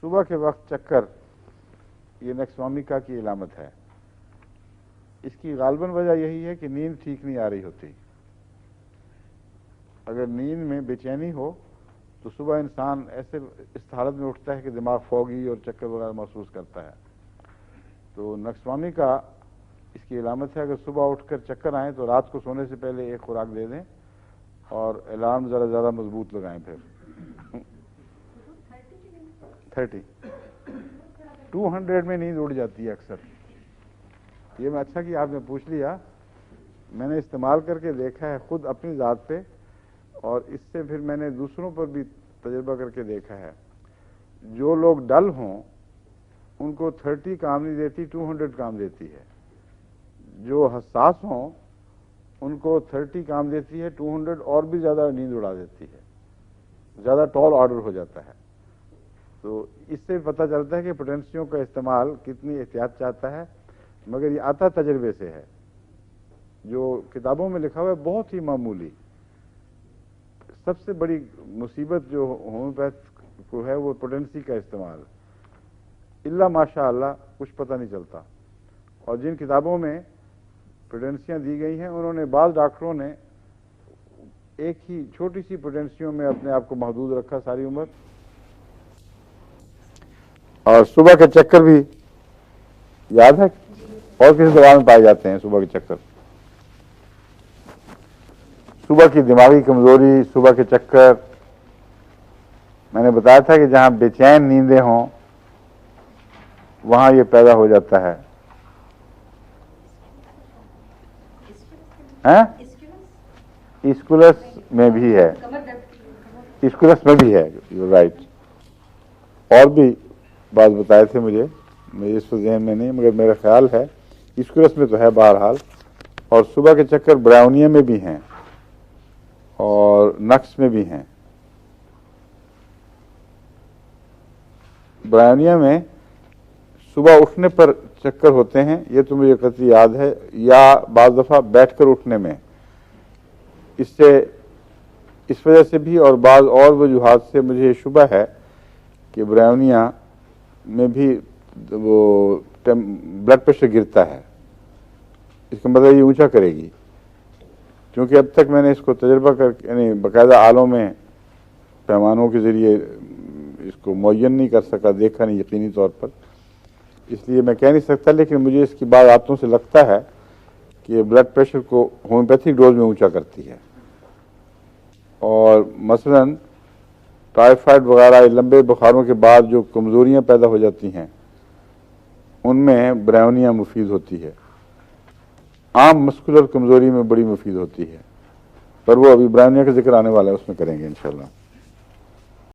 सुबह के वक्त चक्कर ये नक्सवामिका की इलामत है। इसकी गालबन वजह यही है कि नींद ठीक नहीं आ रही होती। अगर नींद में बेचैनी हो तो सुबह इंसान ऐसे इस हालत में उठता है कि दिमाग फॉगी और चक्कर वगैरह महसूस करता है। तो नक्सवामिका इसकी इलामत है। अगर सुबह उठकर चक्कर आए तो रात को सोने से पहले एक खुराक दे दें और अलार्म ज़रा ज़्यादा मजबूत लगाएं। फिर 30 200 में नींद उड़ जाती है अक्सर। ये मैं अच्छा कि आपने पूछ लिया। मैंने इस्तेमाल करके देखा है खुद अपनी ज़ात पे, और इससे फिर मैंने दूसरों पर भी तजुर्बा करके देखा है। जो लोग डल हों उनको 30 काम नहीं देती, 200 काम देती है। जो हसास हों उनको 30 काम देती है, 200 और भी ज़्यादा नींद उड़ा देती है, ज़्यादा टॉल ऑर्डर हो जाता है। तो इससे पता चलता है कि पोटेंशियों का इस्तेमाल कितनी एहतियात चाहता है। मगर ये आता तजर्बे से है। जो किताबों में लिखा हुआ है बहुत ही मामूली। सबसे बड़ी मुसीबत जो होम्योपैथ को है वो पोटेंसी का इस्तेमाल। इल्ला माशाअल्लाह कुछ पता नहीं चलता। और जिन किताबों में पोटेंसियाँ दी गई हैं उन्होंने, बाज़ डॉक्टरों ने एक ही छोटी सी पोटेंसियों में अपने आप को महदूद रखा सारी उम्र। और सुबह के चक्कर भी याद है और किसी दवा में पाए जाते हैं सुबह के चक्कर। सुबह की दिमागी कमजोरी, सुबह के चक्कर, मैंने बताया था कि जहां बेचैन नींदें हों वहां ये पैदा हो जाता है। स्कूलस में भी है, स्कूलस में भी है, यू राइट। और भी बात बताए थे मुझे इस जहन में नहीं, मगर मेरा ख्याल है स्कूलस में तो है बहरहाल। और सुबह के चक्कर ब्राउनिया में भी हैं और नक्स में भी हैं। ब्राउनिया में सुबह उठने पर चक्कर होते हैं, ये तो मुझे कतई याद है, या बाज़ दफ़ा बैठकर उठने में। इससे इस वजह से भी और बाज़ और वजूहात से मुझे शुबा है कि ब्राउनिया में भी वो ब्लड प्रेशर गिरता है। इसका मतलब ये ऊंचा करेगी। क्योंकि अब तक मैंने इसको तजर्बा कर, यानी बाकायदा आलों में पैमानों के ज़रिए इसको मुअय्यन नहीं कर सका, देखा नहीं यकीनी तौर पर, इसलिए मैं कह नहीं सकता। लेकिन मुझे इसकी बातों से लगता है कि ब्लड प्रेशर को होम्योपैथिक डोज में ऊंचा करती है। और मसलन टाइफाइड वगैरह लंबे बुखारों के बाद जो कमज़ोरियाँ पैदा हो जाती हैं उनमें ब्राउनिया मुफीद होती है। आम मस्कुलर कमज़ोरी में बड़ी मुफीद होती है, पर वो अभी ब्राउनिया का जिक्र आने वाला है, उसमें करेंगे इंशाल्लाह।